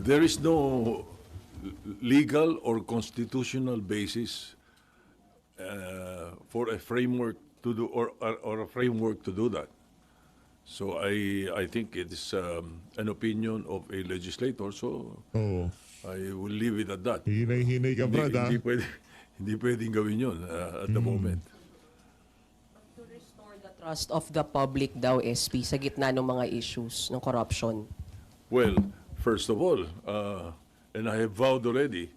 There is no legal or constitutional basis for a framework to do or a framework to do that. So I think it is an opinion of a legislator. So Oo. I will leave it at that. Hinay-hinay ka, Brad, ha? Hindi pwede, hindi pwedeng gawin yun at the moment. To restore the trust of the public daw, SP, sa gitna ng mga issues ng corruption. Well, first of all, and I have vowed already,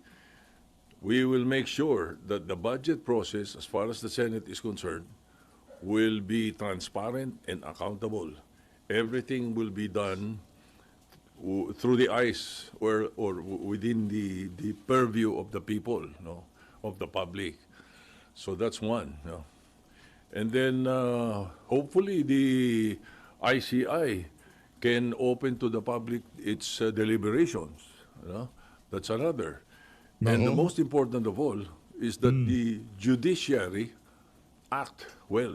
we will make sure that the budget process, as far as the Senate is concerned, will be transparent and accountable. Everything will be done through the eyes or within the purview of the people, no, of the public. So that's one. No? And then hopefully the ICI can open to the public its deliberations. You know? That's another. And the most important of all is that the judiciary act well.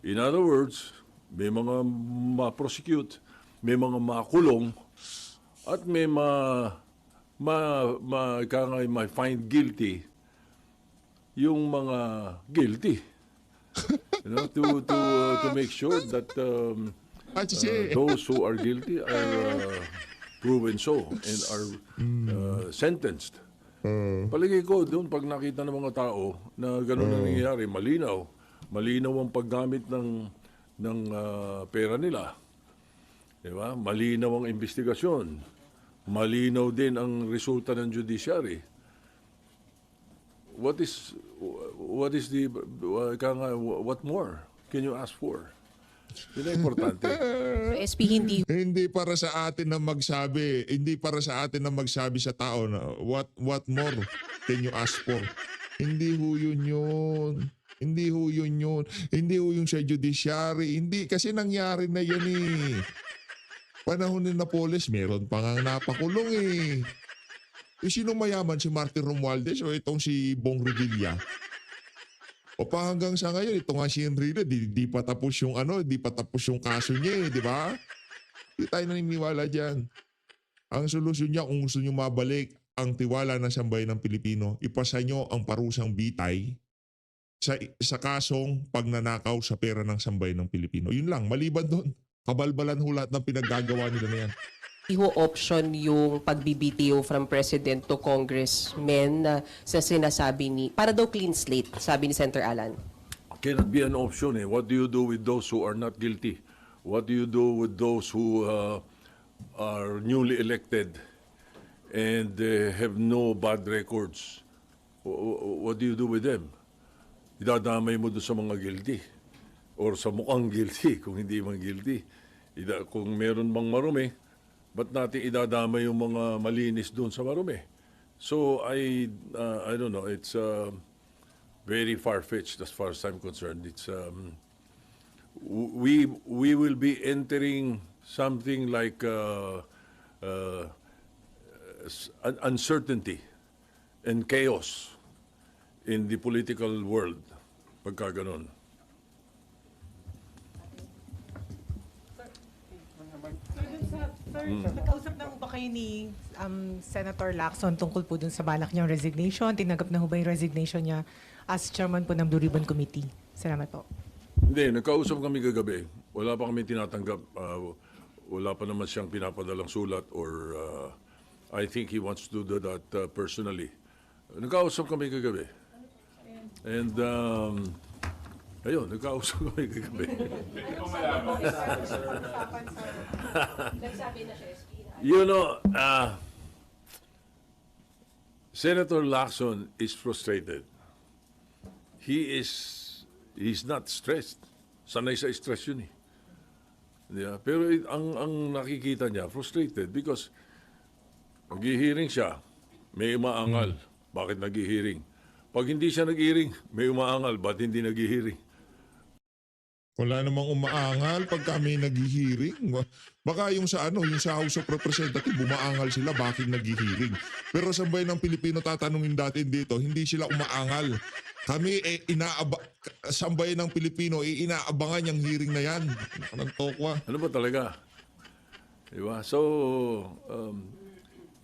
In other words, may mga ma-prosecute, may mga makulong, at may may find guilty yung mga guilty. You know, to make sure that those who are guilty are proven so and are sentenced. Palagay ko doon pag nakita ng mga tao na gano'n na nangyayari, malinaw ang paggamit ng pera nila. Diba? Malinaw ang investigasyon. Malinaw din ang resulta ng judiciary. What more can you ask for? Yun ang importante. So, SP, hindi Hindi para sa atin na magsabi, hindi para sa atin na magsabi sa tao na what more can you ask for? Hindi ho yun. Hindi ho yun. Hindi ho yung sa judiciary. Hindi, kasi nangyari na yan eh. Panahon ni Napoles, meron pa nga napakulong eh. Sino mayaman, si Martin Romualdez o itong si Bong Revilla? O pa hanggang sa ngayon, ito nga si Enrile, di pa tapos yung di pa tapos yung kaso niya eh, di ba? Di tayo naniniwala dyan. Ang solusyon niya, kung gusto niyo mabalik ang tiwala ng sambayan ng Pilipino, ipasa niyo ang parusang bitay sa kasong pagnanakaw sa pera ng sambayan ng Pilipino. Yun lang, maliban doon. Kabalbalan ho lahat ng pinaggagawa nila na yan. ho option yung pagbibitiw from President to Congressmen na sa sinasabi ni, para daw clean slate, sabi ni Senator Alan. Cannot be an option. What do you do with those who are not guilty? What do you do with those who are newly elected and have no bad records? What do you do with them? Idadamay mo doon sa mga guilty or sa mukhang guilty kung hindi man guilty. Kung meron bang marumi, ba't natin idadamay yung mga malinis doon sa marumi? So I don't know, it's very far-fetched as far as I'm concerned. It's we will be entering something like uncertainty and chaos in the political world pagka ganun. Nakausap na ho ba kayo ni Senator Lacson tungkol po dun sa balak niyang resignation? Tinanggap na ho ba yung resignation niya as chairman po ng Blue Ribbon Committee? Salamat po. Hindi, nagkausap kami kagabi. Wala pa kami tinatanggap. Wala pa naman siyang pinapadalang sulat or I think he wants to do that personally. Nagkausap kami kagabi. And ayun, nagkausap kami kagabi. You know, Senator Lacson is frustrated. He's not stressed. Sanay sa stress yun eh. Yeah. Pero ang nakikita niya, frustrated because nag-hearing siya, may umaangal. Bakit nag-hearing? Pag hindi siya nag-hearing, may umaangal. Ba't hindi nag-hearing? Wala namang umaangal pag kami naghihiring. Baka yung sa yung sa House of Representatives, bumaangal sila bakit naghihiring. Pero sa bayan ng Pilipino tatanungin dati dito, hindi sila umaangal. Kami sa bayan ng Pilipino, inaabangan yung hearing na yan. Anong tokwa? Ano ba talaga? Diba? So,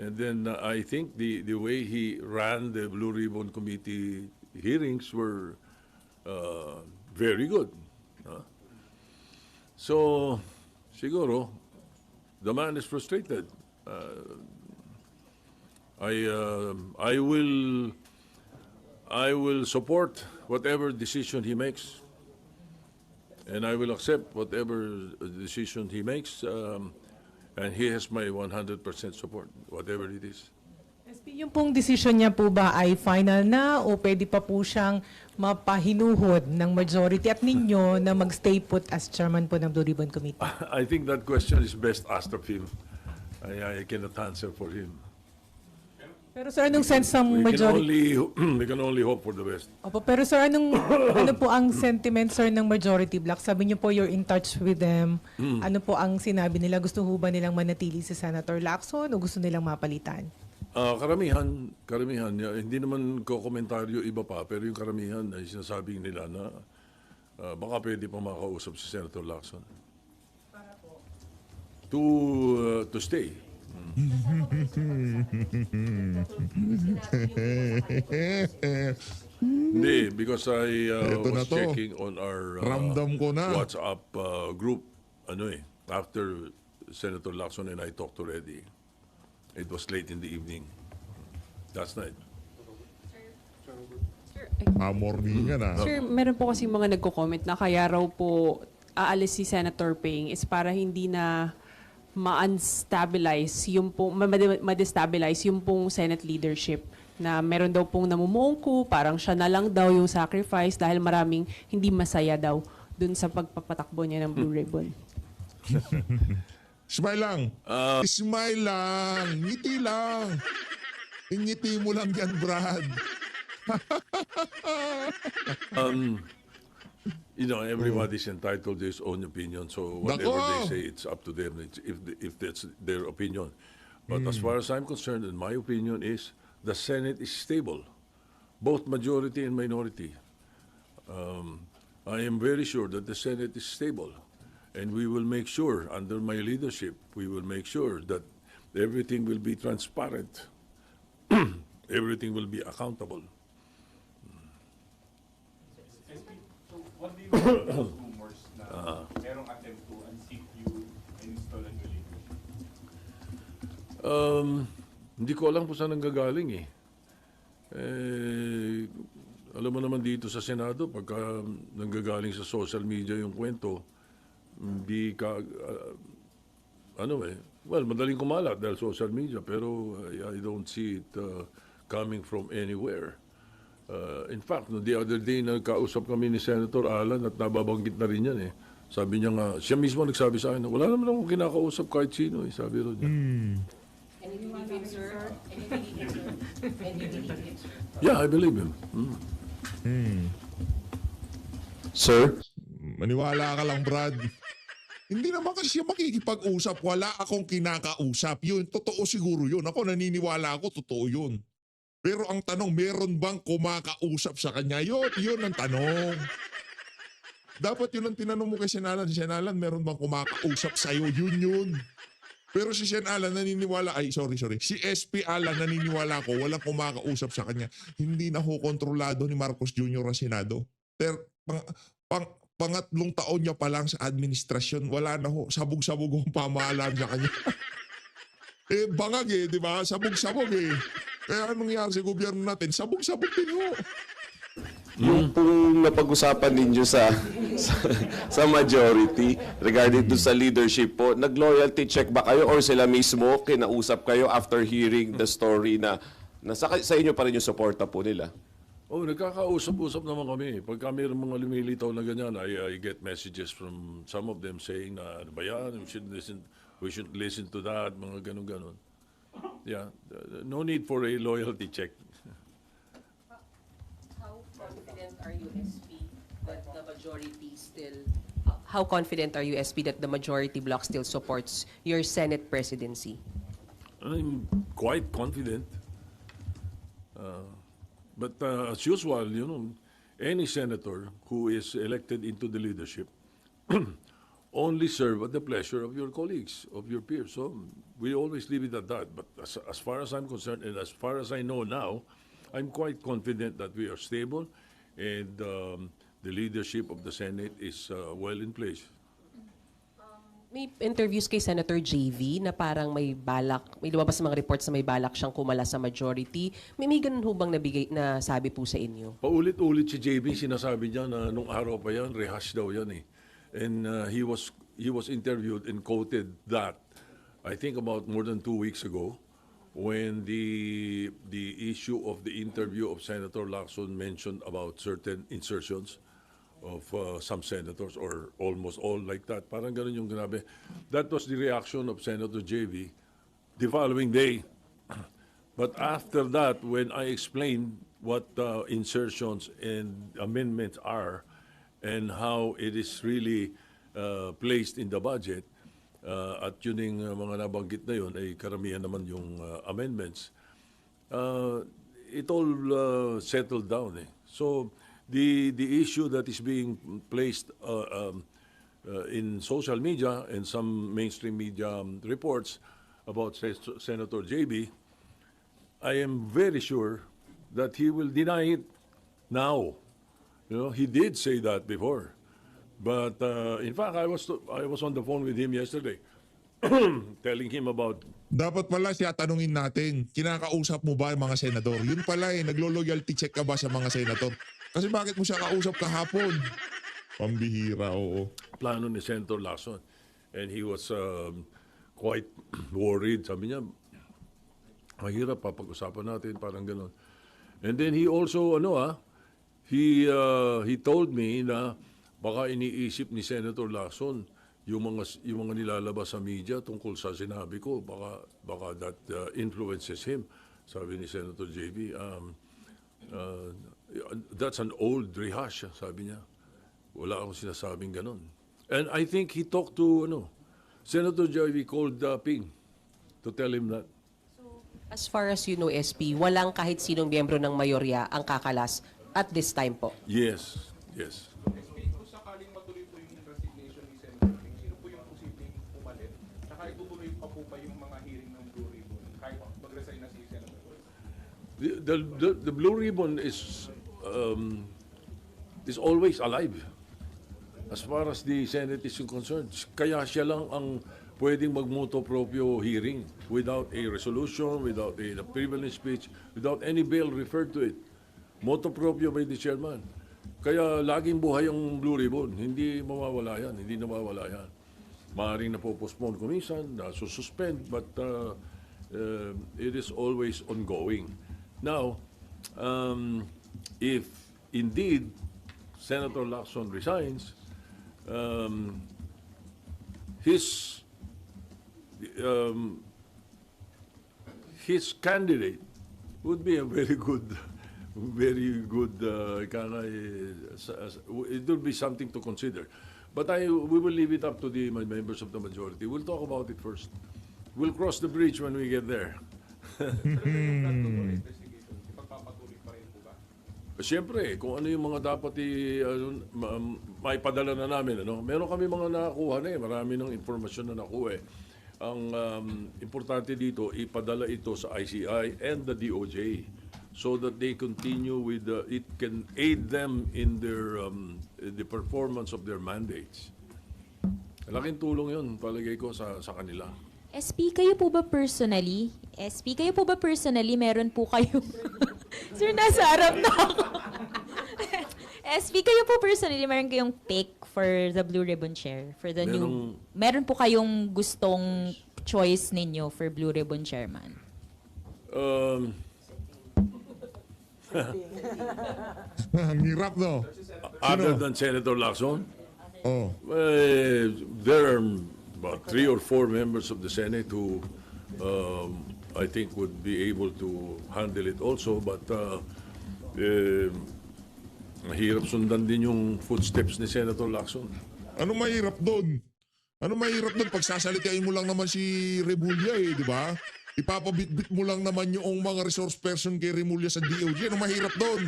And then I think the way he ran the Blue Ribbon Committee hearings were very good. So, siguro, the man is frustrated. I will support whatever decision he makes, and I will accept whatever decision he makes, and he has my 100% support, whatever it is. SP, yung pong decision niya po ba ay final na o pwede pa po siyang mapahinuhod ng majority at ninyo na magstay put as chairman po ng Blue Ribbon Committee? I think that question is best asked of him. I cannot answer for him. Pero sir, anong sense ng We majority? we can only hope for the best. Opo, pero sir, ano po ang sentiment sir ng majority block? Sabi niyo po you're in touch with them. Ano po ang sinabi nila? Gusto ho ba nilang manatili si Senator Lacson o gusto nilang mapalitan? Karamihan, hindi naman ko komentaryo iba pa, pero yung karamihan ay sinasabing nila na baka pwede pa makausap si Senator Lacson. To stay. Hindi, because I Eto na was to. checking on our Ramdam ko na. WhatsApp group, after Senator Lacson and I talked already. It was late in the evening. Last night. Morningan na. Sir, meron po kasi mga nagko-comment na kaya raw po aalis si Senator Ping is para hindi na ma-unstabilize yung pong, ma-destabilize yung pong Senate leadership na meron daw pong namumungko, parang siya na lang daw yung sacrifice dahil maraming hindi masaya daw dun sa pagpapatakbo niya ng Blue Ribbon. Smile lang. Smile lang. Ngiti lang. Ingiti mo lang yan, Brad. Everybody's entitled to his own opinion. So whatever Nako! they say, it's up to them. If that's their opinion. But as far as I'm concerned, and my opinion is, the Senate is stable, both majority and minority. I am very sure that the Senate is stable, and we will make sure, under my leadership, we will make sure that everything will be transparent, everything will be accountable. What do you make of those rumors na merong attempt to unseat you and install a new leadership? Hindi ko alam kung saan nanggagaling eh. Alam mo naman dito sa Senado, pagka nanggagaling sa social media yung kwento, hindi ka, madaling kumalat dahil social media, pero I don't see it coming from anywhere. In fact, the other day, nagkausap kami ni Senator Alan at nababanggit na rin yan eh. Sabi niya nga, siya mismo nagsabi sa akin, wala naman akong kinakausap kahit sino eh, sabi rin niya. Yeah, I believe him. Sir? Maniwala ka lang, Brad. Hindi naman kasi siya makikipag-usap. Wala akong kinakausap. Yun, totoo siguro yun. Ako naniniwala ako, totoo yun. Pero ang tanong, meron bang kumakausap sa kanya? Yun ang tanong. Dapat yun ang tinanong mo kay Senalan. Senalan, meron bang kumakausap sa'yo? Yun. Pero si Sen Alan naniniwala, si SP Alan naniniwala ko, walang kumakausap sa kanya. Hindi na ho kontrolado ni Marcos Jr. ang Senado. Pangatlong taon niya pa lang sa administrasyon, wala na ho, sabog-sabog ang pamahalaan sa kanya. Bangag di ba? Sabog-sabog Kaya anong nangyari sa gobyerno natin? Sabog-sabog din ho. Yung pong napag-usapan ninyo sa majority regarding to sa leadership po, nag-loyalty check ba kayo or sila mismo kinausap kayo after hearing the story na sa inyo pa rin yung suporta po nila? Nagkakausap-usap naman kami. Pagka mayroong mga lumilitaw na ganyan, I get messages from some of them saying na, ano ba yan, we should listen to that, mga ganun-ganun. Yeah, no need for a loyalty check. How confident are you, SP, that the majority still... How confident are you, SP, that the majority bloc still supports your Senate presidency? I'm quite confident. But as usual, any senator who is elected into the leadership only serve at the pleasure of your colleagues, of your peers. So we always leave it at that. But as far as I'm concerned, and as far as I know now, I'm quite confident that we are stable, and the leadership of the Senate is well in place. May interviews kay Senator JV na parang may lumabas sa mga reports na may balak siyang kumala sa majority. May ganun ho bang na sabi po sa inyo? Paulit-ulit si JB, sinasabi niya na nung araw pa yan, rehash daw yan eh. And he was interviewed and quoted that, I think about more than 2 weeks ago, when the issue of the interview of Senator Lacson mentioned about certain insertions of some senators, or almost all like that. Parang ganun yung grabe. That was the reaction of Senator JV the following day. But after that, when I explained what insertions and amendments are and how it is really placed in the budget, at yun yung mga nabanggit na yun, ay karamihan naman yung amendments, it all settled down. So, the issue that is being placed in social media and some mainstream media reports about Senator JB, I am very sure that he will deny it now. You know, he did say that before. But in fact, I was on the phone with him yesterday, telling him about. Dapat pala siya tanungin natin, kinakausap mo ba yung mga senador? Yun pala naglo-loyalty check ka ba sa mga senador? Kasi bakit mo siya kausap kahapon? Pambihira, oo. Plano ni Senator Lacson. And he was quite worried. Sabi niya, mahirap papag-usapan natin, parang gano'n. And then he also, he told me na baka iniisip ni Senator Lacson yung mga nilalabas sa media tungkol sa sinabi ko, baka that influences him. Sabi ni Senator JB, that's an old rehash, sabi niya. Wala akong sinasabing ganon. And I think he talked to, Senator JV called Ping to tell him that. As far as you know, SP, walang kahit sinong miyembro ng mayorya ang kakalas at this time po. Yes. Kung sakaling matuloy po yung resignation ni Senator Ping, sino po yung posibleng pumalit? Saka itutuloy pa po ba yung mga hearing ng Blue Ribbon kahit mag-resign na si Senator? The Blue Ribbon is always alive as far as the Senate is concerned. Kaya siya lang ang pwedeng magmoto proprio hearing without a resolution, without a privilege speech, without any bill referred to it. Moto proprio by the chairman. Kaya laging buhay ang Blue Ribbon. Hindi mawawala yan. Hindi nawawala yan. Maaaring napopostpone kung minsan, nasususpend, but it is always ongoing. Now, if indeed Senator Lacson resigns, his candidate would be a very good. It would be something to consider. But we will leave it up to the members of the majority. We'll talk about it first. We'll cross the bridge when we get there. Ipagpapatuloy pa rin po ba? Siyempre, kung ano yung mga dapat maipadala na namin. Meron kami mga nakakuha na marami ng informasyon na nakuha Ang importante dito, ipadala ito sa ICI and the DOJ so that they continue with it can aid them in their the performance of their mandates. Malaking tulong yun, palagay ko, sa kanila. SP, kayo po ba personally, meron po kayong... Sir, nasa harap na ako. SP, kayo po personally, meron kayong pick for the Blue Ribbon Chair? For the new... Meron po kayong gustong choice ninyo for Blue Ribbon Chairman? Ang hirap, no? Other than Senator Lacson? Oh. There are about 3 or 4 members of the Senate who I think would be able to handle it also, but mahirap sundan din yung footsteps ni Senator Lacson. Ano mahirap doon? Pagsasalitain mo lang naman si Remulla di ba? Ipapabitbit mo lang naman yung mga resource person kay Remulla sa DOJ. Ano mahirap doon?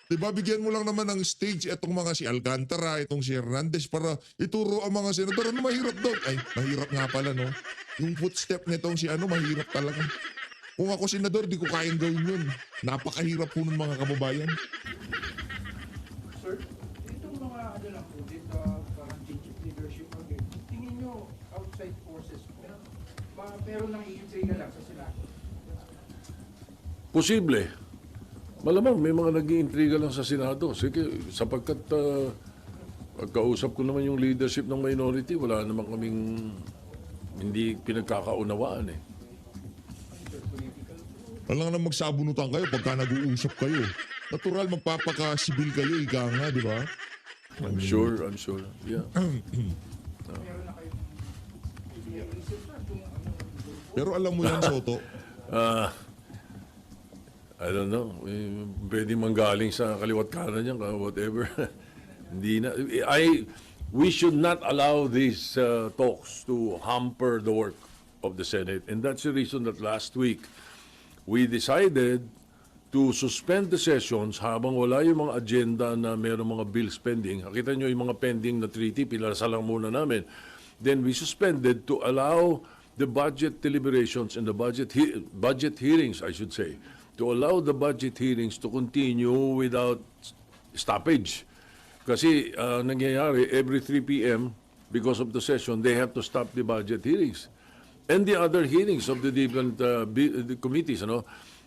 Diba, bigyan mo lang naman ng stage itong mga si Alcantara, itong si Hernandez para ituro ang mga senador. Ano mahirap doon? Ay, mahirap nga pala, no? Yung footstep nitong si mahirap talaga. Kung ako senador, di ko kayang gawin yun. Napakahirap po ng mga kababayan. Sir, itong mga ano lang po, dito parang change of leadership again. Tingin nyo outside forces po, meron nang iintriga lang sa Senado. Posible. Malamang may mga nag-iintriga lang sa Senado. Sige, sapagkat pagkausap ko naman yung leadership ng minority, wala naman kaming hindi pinagkakaunawaan eh. Alam na magsabunutan kayo pagka nag-uusap kayo. Natural, magpapaka-sibil kayo, ika nga, di ba? I'm sure. Yeah. Pero alam mo yan, Soto, I don't know. Pwede manggaling sa kaliwat kanan yan, whatever. Hindi na. We should not allow these talks to hamper the work of the Senate. And that's the reason that last week we decided to suspend the sessions habang wala yung mga agenda na mayroong mga bills pending. Nakita nyo yung mga pending na treaty, pinalasa lang muna namin. Then we suspended to allow the budget deliberations and the budget hearings, I should say, to allow the budget hearings to continue without stoppage. Kasi nangyayari, every 3 p.m., because of the session, they have to stop the budget hearings. And the other hearings of the different the committees,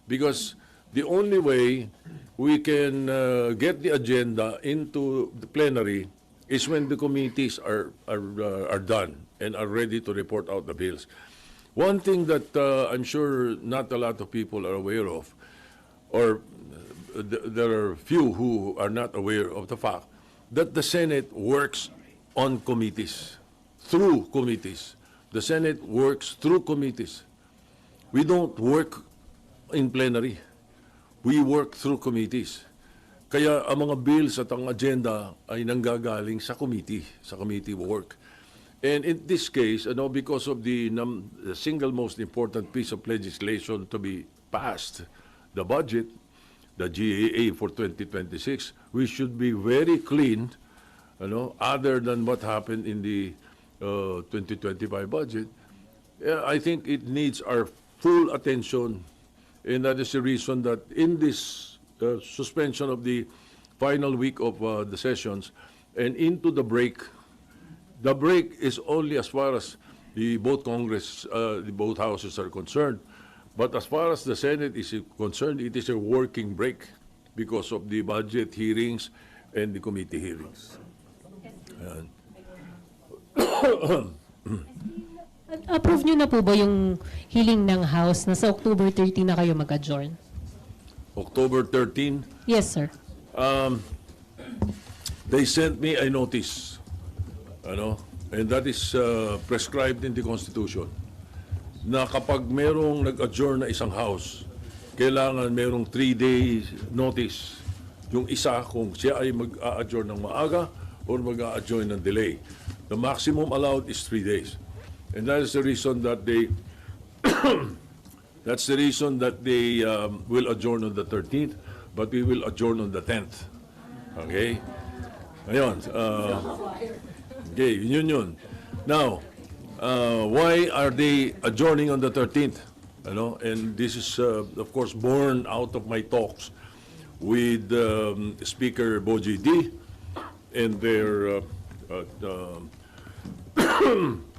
because the only way we can get the agenda into the plenary is when the committees are done and are ready to report out the bills. One thing that I'm sure not a lot of people are aware of, or there are few who are not aware of the fact that the Senate works on committees, through committees. The Senate works through committees. We don't work in plenary. We work through committees. Kaya ang mga bills at ang agenda ay nanggagaling sa committee work. And in this case, because of the single most important piece of legislation to be passed, the budget, the GAA for 2026, we should be very clean, other than what happened in the 2025 budget. I think it needs our full attention, and that is the reason that in this suspension of the final week of the sessions and into the break is only as far as both houses are concerned. But as far as the Senate is concerned, it is a working break because of the budget hearings and the committee hearings. Ayan. Approve nyo na po ba yung hiling ng House na sa October 13 na kayo mag-adjourn? October 13, Yes, sir. they sent me a notice, and that is prescribed in the Constitution, na kapag merong nag-adjourn na isang House, kailangan merong 3 days notice yung isa kung siya ay mag-a-adjourn ng maaga or mag-a-adjourn ng delay. The maximum allowed is 3 days. And that is the reason that they will adjourn on the 13th, but we will adjourn on the 10th. Okay? Ayun. Okay, yun. Now, why are they adjourning on the 13th? And this is, of course, born out of my talks with Speaker Boji D and their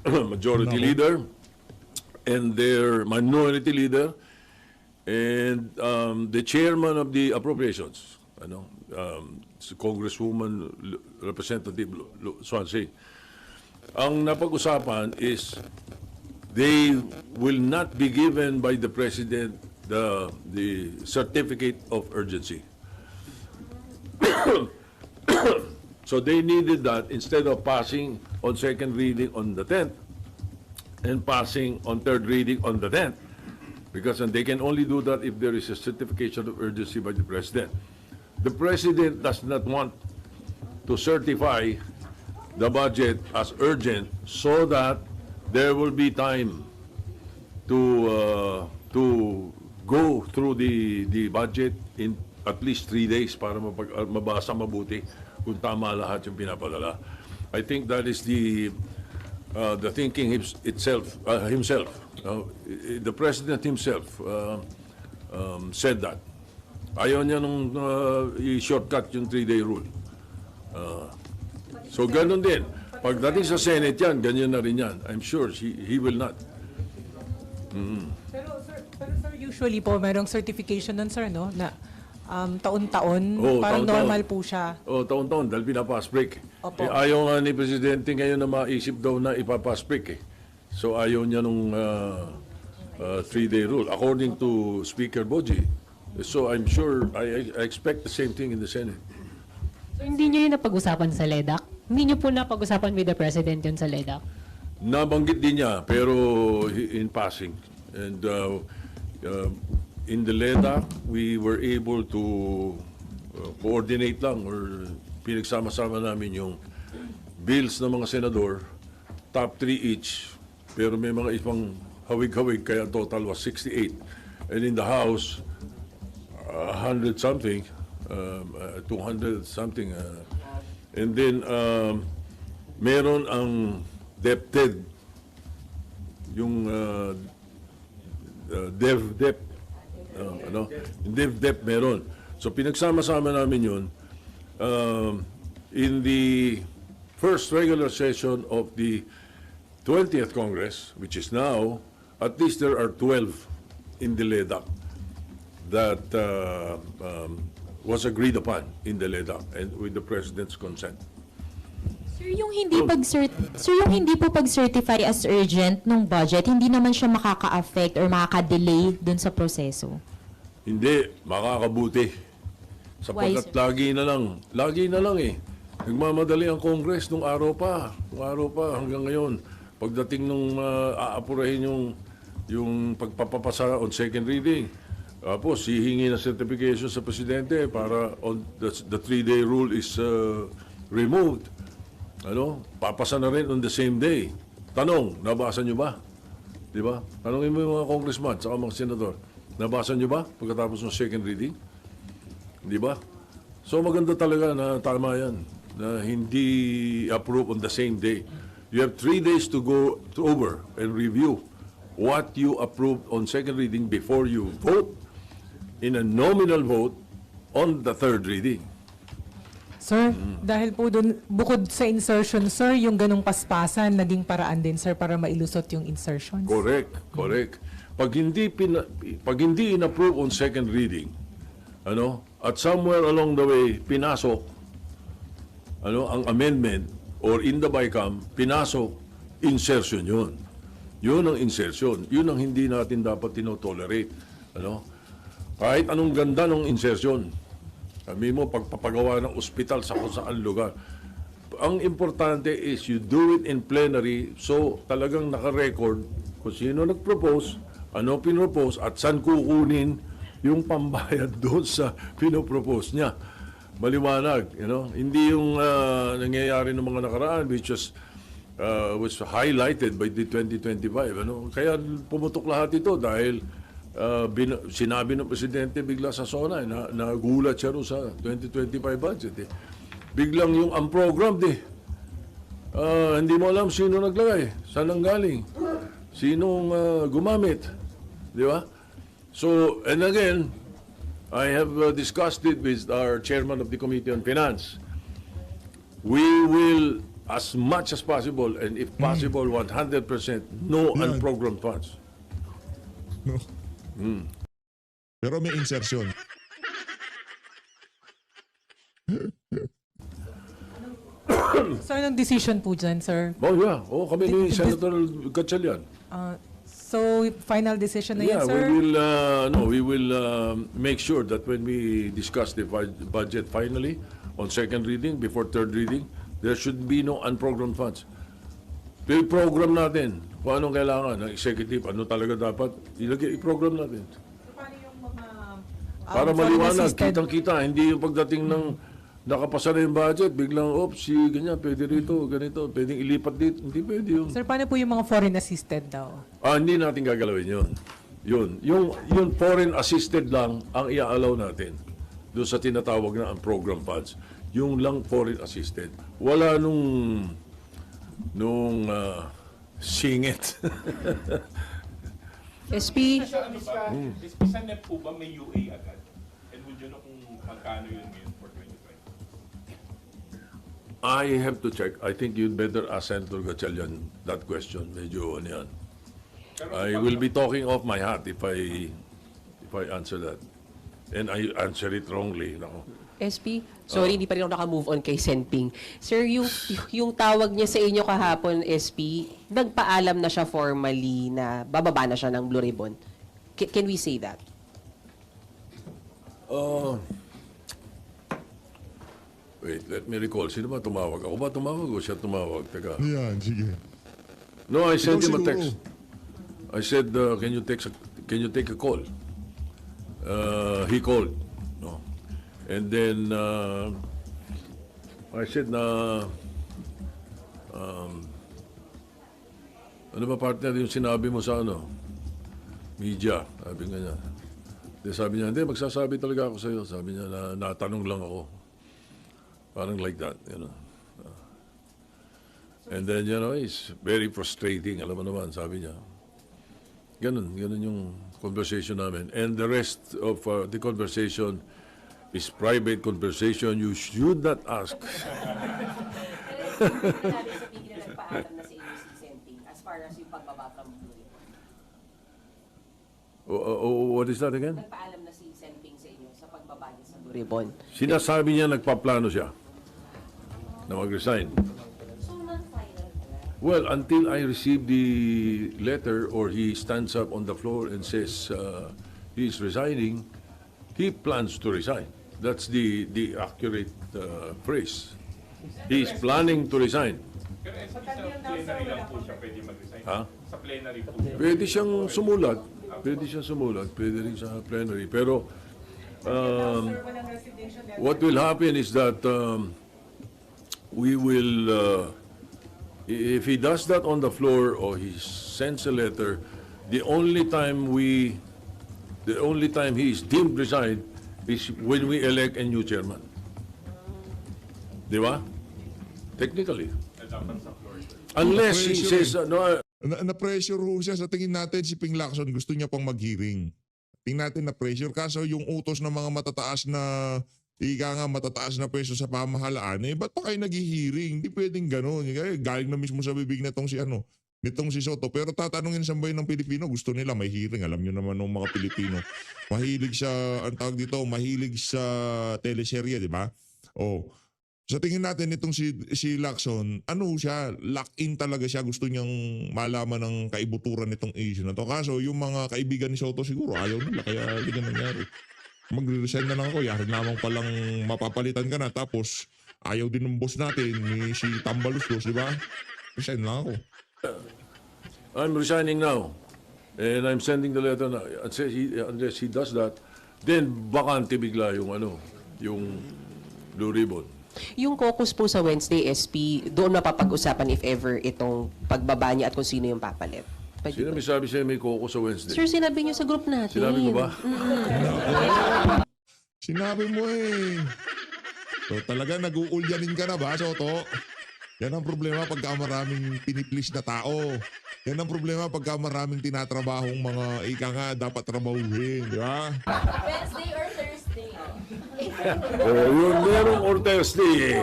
majority leader and their minority leader and the chairman of the appropriations, Congresswoman Representative Swansea. Ang napag-usapan is they will not be given by the President the certificate of urgency. So they needed that instead of passing on second reading on the 10th and passing on third reading on the 10th, because they can only do that if there is a certification of urgency by the President. The President does not want to certify the budget as urgent so that there will be time to go through the budget in at least 3 days para mabasa mabuti kung tama lahat yung pinapadala. I think that is the thinking himself. The president himself said that. Ayaw niya nung i-shortcut yung 3-day rule. So ganun din. Pagdating sa Senate yan, ganyan na rin yan. I'm sure he will not. Pero sir, usually po, merong certification nun, sir, no? Na taon-taon, Oo, parang taon-taon. normal po siya. Taon-taon, dahil pinapass break. Opo. Ayaw nga ni Presidente ngayon na maisip daw na ipapass break. So ayaw niya nung 3-day rule, according to Speaker Boji. So I'm sure, I expect the same thing in the Senate. So hindi niyo yun napag-usapan sa LEDAC? Hindi niyo po napag-usapan with the President yun sa LEDAC? Nabanggit din niya, pero in passing. And in the LEDAC, we were able to coordinate lang or pinagsama-sama namin yung bills ng mga senador, top 3 each, pero may mga ibang hawig-hawig, kaya total was 68. And in the House, 100 something, 200 something. And then, meron ang DepEd, yung DepEd, yung DepEd meron. So pinagsama-sama namin yun. In the first regular session of the 20th Congress, which is now, at least there are 12 in the LEDAC that was agreed upon in the LEDAC and with the President's consent. Sir, yung hindi po pag-certify as urgent nung budget, hindi naman siya makaka-affect or makaka-delay dun sa proseso. Hindi, makakabuti. Sapagkat lagi na lang eh. Nagmamadali ang Congress nung araw pa hanggang ngayon. Pagdating nung aapurahin yung pagpapapasa on second reading. Tapos, hihingi na certification sa Presidente para the 3-day rule is removed. Papasa na rin on the same day. Tanong, nabasa nyo ba? Di ba? Tanongin mo yung mga congressman at mga senador. Nabasa nyo ba pagkatapos ng second reading? Di ba? So maganda talaga na tama yan, na hindi approve on the same day. You have 3 days to go over and review what you approved on second reading before you vote in a nominal vote on the third reading. Sir, dahil po dun, bukod sa insertion, sir, yung ganong paspasan, naging paraan din, sir, para mailusot yung insertions. Correct. Pag hindi in-approve on second reading, at somewhere along the way, pinasok, ang amendment, or in the BICAM, pinasok, insertion yun. Yun ang insertion. Yun ang hindi natin dapat tinotolerate. Kahit anong ganda ng insertion. Sabi mo, pagpapagawa ng ospital sa kung saan lugar. Ang importante is you do it in plenary, so talagang naka-record kung sino nag-propose, ano pinropose, at saan kukunin yung pambayad doon sa pinopropose niya. Maliwanag, Hindi yung nangyayari ng mga nakaraan, which was highlighted by the 2025. Kaya pumutok lahat ito dahil sinabi ng Presidente bigla sa SONA, nagulat siya sa 2025 budget. Biglang yung unprogrammed hindi mo alam sino naglagay, saan ang galing, sinong gumamit. Di ba? So, and again, I have discussed it with our chairman of the Committee on Finance. We will, as much as possible, and if possible, 100%, no unprogrammed funds. No. Pero may insertion. So, anong decision po dyan, sir? Oh, yeah. Kami ni Senator Gatchalian. So, final decision na yan, sir? We will make sure that when we discuss the budget finally on second reading, before third reading, there should be no unprogrammed funds. I-program natin kung anong kailangan ng executive, ano talaga dapat, i-program natin. Paano yung mga Para maliwanag, kitang-kita, hindi yung pagdating ng nakapasa na yung budget, biglang, ganyan, pwede rito, ganito, pwedeng ilipat dito, hindi pwede yun. Sir, paano po yung mga foreign assisted daw? Hindi natin gagalawin yun. Yun. Yung foreign assisted lang ang i-allow natin doon sa tinatawag na ang program funds. Yung lang foreign assisted. Wala nung singit. SP, Sa ano ba? Sa NEP po ba may UA agad? And would you know kung magkano yun ngayon for 2020? I have to check. I think you'd better ask Senator Gatchalian that question. Medyo ano yan. I will be talking off my hat if I answer that. And I answer it wrongly. Nako. SP, sorry, hindi pa rin ako naka-move on kay Senping. Sir, yung tawag niya sa inyo kahapon, SP, nagpaalam na siya formally na bababa na siya ng Blue Ribbon. Can we say that? Wait, let me recall. Sino ba tumawag? Ako ba tumawag o siya tumawag? Teka. Yan, sige. No, I sent him a Ikaw siguro. text. I said, can you take a call? He called. No. And then I said na ano ba partner yung sinabi mo sa ano? Media. Sabi nga niya. Sabi niya, hindi, magsasabi talaga ako sa iyo. Sabi niya na natanong lang ako. Parang like that, you know. And then, you know, it's very frustrating. Alam mo naman, sabi niya. Ganun yung conversation namin. And the rest of the conversation is private conversation. You should not ask. What is that again? Nagpaalam na si Senping sa inyo sa pagbaba niya sa Blue Ribbon. Sinasabi niya nagpaplano siya na mag-resign. Well, until I receive the letter or he stands up on the floor and says he's resigning, he plans to resign. That's the accurate phrase. He's planning to resign. Pero sa plenary lang po siya pwede mag-resign. Ha? Sa plenary po siya. Pwede siyang sumulat. Pwede siyang sumulat. Pwede rin sa plenary. Pero what will happen is that we will, if he does that on the floor or he sends a letter, the only time he is deemed resigned is when we elect a new chairman. Di ba? Technically. Unless he says, no, Na-pressure ho siya. Sa tingin natin, si Ping Lacson gusto niya pang mag-hearing. Tingin natin na-pressure. Kaso yung utos ng mga matataas na, matataas na pwesto sa pamahalaan, ba't pa kayo nag-hearing? Hindi pwedeng ganun. Galing na mismo sa bibig na tong nitong si Soto. Pero tatanungin sa bayan ng Pilipino, gusto nila may hearing. Alam nyo naman ng mga Pilipino. Mahilig sa, ang tawag dito, mahilig sa teleserye, di ba? Oh. Sa tingin natin itong si Lacson, siya, lock-in talaga siya. Gusto niyang malaman ng kaibuturan nitong issue na to. Kaso yung mga kaibigan ni Soto siguro ayaw nila, kaya hindi na nangyari. Magre-resign na lang ako, yari naman palang mapapalitan ka na, tapos ayaw din ng boss natin, ni si Tambaluslos, di ba? Resign lang ako. I'm resigning now. And I'm sending the letter now. Unless he does that, then bakante bigla yung Blue Ribbon. Yung caucus po sa Wednesday, SP, doon mapapag-usapan if ever itong pagbaba niya at kung sino yung papalit. Pwede Sino ba? may sabi sa'yo may koko sa Wednesday? Sir, sinabi niyo sa group natin. Sinabi ko ba? Sinabi mo eh. So talaga nag-uulyanin ka na ba, Soto? Yan ang problema pagka maraming piniplis na tao. Yan ang problema pagka maraming tinatrabahong mga dapat trabahuhin, di ba? Wednesday or Thursday? Yun, merong or Thursday eh.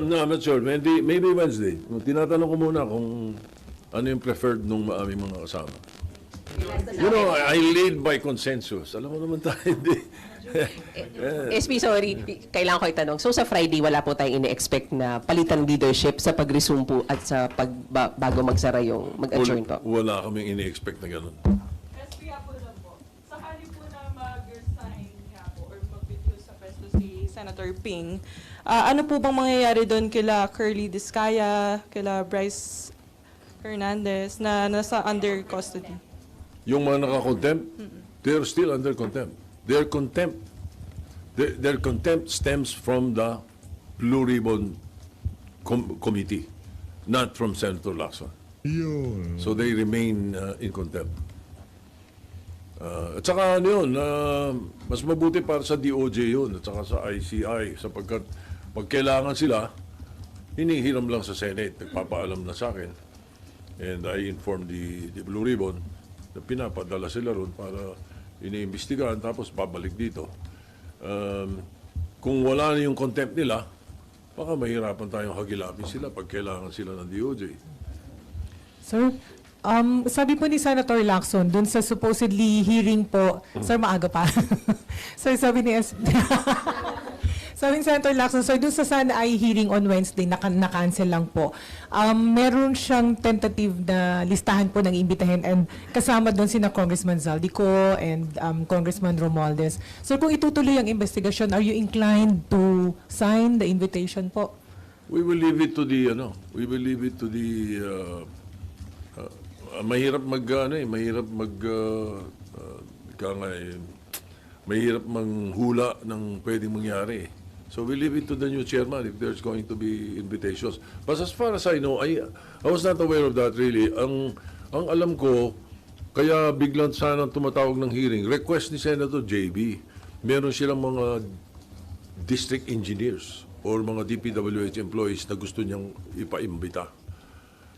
No, I'm not sure. Maybe Wednesday. Tinatanong ko muna kung ano yung preferred nung aming mga kasama. You know, I lead by consensus. Alam mo naman tayo, hindi. SP, sorry, kailangan ko itanong. So sa Friday, wala po tayong ini-expect na palitan leadership sa pag-resume po at sa bago magsara yung mag-adjourn po? Wala kaming ini-expect na gano'n. Kaya po lang po, sakali po na mag-resign nga po or mag-withdraw sa pwesto si Senator Ping, ano po bang mangyayari doon kila Curly Discaya, kila Bryce Hernandez na nasa under custody? Yung mga naka-contempt, they're still under contempt. Their contempt stems from the Blue Ribbon Committee, not from Senator Lacson. Yun. So they remain in contempt. At saka ano yun, mas mabuti para sa DOJ yun at saka sa ICI sapagkat pag kailangan sila, hinihiram lang sa Senate, nagpapaalam na sa akin. And I informed the Blue Ribbon na pinapadala sila ron para iniimbestigahan tapos babalik dito. Kung wala na yung contempt nila, baka mahirapan tayong hagilapin sila pag kailangan sila ng DOJ. Sir, sabi po ni Senator Lacson, dun sa supposedly hearing po, sir, maaga pa. Sir, sabi ni sabi ni Senator Lacson, sir, dun sa sana ay hearing on Wednesday, na-cancel lang po. Meron siyang tentative na listahan po ng imbitahin and kasama doon sina Congressman Zaldico and Congressman Romualdez. So kung itutuloy ang investigasyon, are you inclined to sign the invitation po? We will leave it to the mahirap manghula ng pwedeng mangyari. So we leave it to the new chairman if there's going to be invitations. But as far as I know, I was not aware of that really. Ang alam ko, kaya biglang sana tumatawag ng hearing, request ni Senator JB. Meron silang mga district engineers or mga DPWH employees na gusto niyang ipaimbita.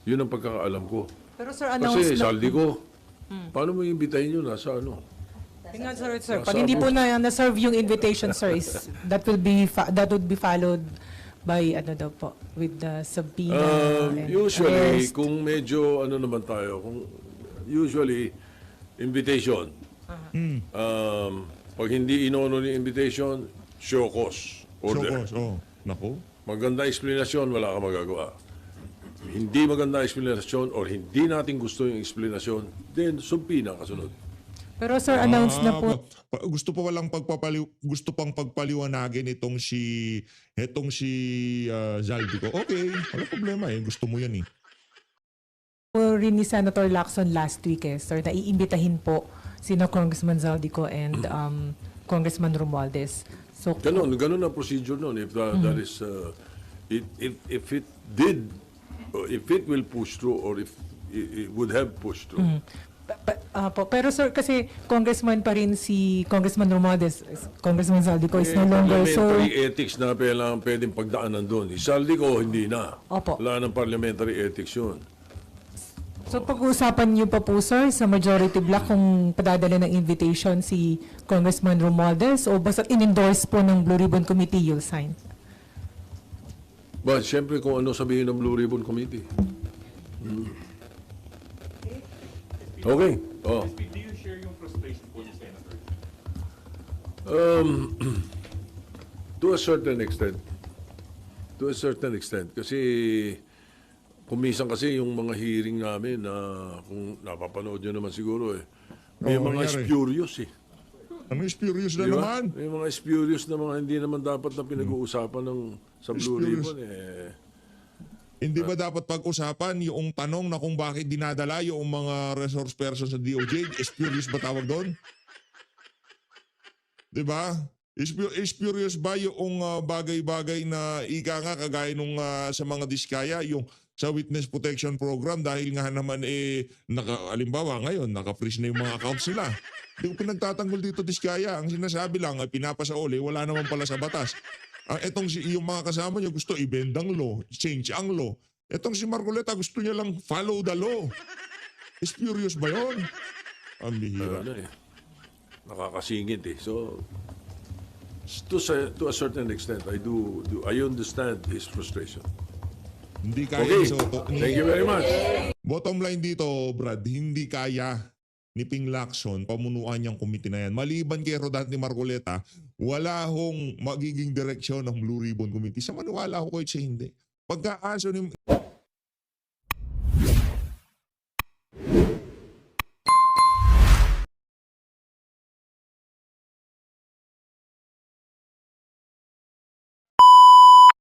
Yun ang pagkakaalam ko. Pero sir, announce Kasi saldi ko, paano mo imbitahin yun? Nasa ano? Tingnan, sir. Pag hindi po na-serve yung invitation, sir, that would be followed by ano daw po with the subpoena and Usually, arrest. kung medyo ano naman tayo, usually invitation. Pag hindi inono ni invitation, show cause order. Shokos, oh. Naku. Maganda explanation, wala ka magagawa. Hindi maganda explanation or hindi natin gusto yung explanation, then subpoena kasunod. Pero sir, announce na po. Gusto pang pagpaliwanagin itong si Zaldico. Okay, wala problema eh. Gusto mo yan eh. Po rin ni Senator Lacson last week sir, na iimbitahin po sina Congressman Zaldico and Congressman Romualdez. So, Ganun ang procedure nun. If that is, if it will push through or if it would have pushed through. pero sir, kasi congressman pa rin si Congressman Romualdez, Congressman Zaldico is no longer. So, Parliamentary ethics na pwedeng pagdaanan doon. Isaldi ko, hindi na. Opo. Wala ng parliamentary ethics yun. so pag-uusapan niyo pa po sir sa majority block kung padadala ng invitation si Congressman Romualdez o basta in-endorse po ng Blue Ribbon Committee, you'll sign? But siyempre kung ano sabihin ng Blue Ribbon Committee. Okay. Oh. Do you share yung frustration po ni Senator? To a certain extent. To a certain extent. Kasi kumisan kasi yung mga hearing namin na kung napapanood nyo naman siguro may Oo, mga nangyari. spurious Ano yung spurious na Di ba? naman? May mga spurious na mga hindi naman dapat na pinag-uusapan sa Blue Spurious. Ribbon Hindi ba dapat pag-usapan yung tanong na kung bakit dinadala yung mga resource person sa DOJ? Spurious ba tawag doon? Di ba? Spurious ba yung bagay-bagay na ika nga kagaya nung sa mga diskaya, yung sa witness protection program dahil nga naman alimbawa ngayon, naka-freeze na yung mga accounts nila. Hindi ko pinagtatanggol dito diskaya. Ang sinasabi lang, pinapasauli, wala naman pala sa batas. Yung mga kasama niya gusto i-bend ang law, change ang law. Etong si Marcoleta gusto niya lang follow the law. Spurious ba yun? Ang bihira. nakakasingit So, to a certain extent, I understand his frustration. Hindi kaya Okay, ni Soto. thank you very much. Bottom line dito, Brad, hindi kaya ni Ping Lacson pamunuan niyang komite na yan. Maliban kay Rodante Marcoleta, wala hong magiging direksyon ng Blue Ribbon Committee. Sa maniwala ko kahit siya hindi. Pagka-aso ni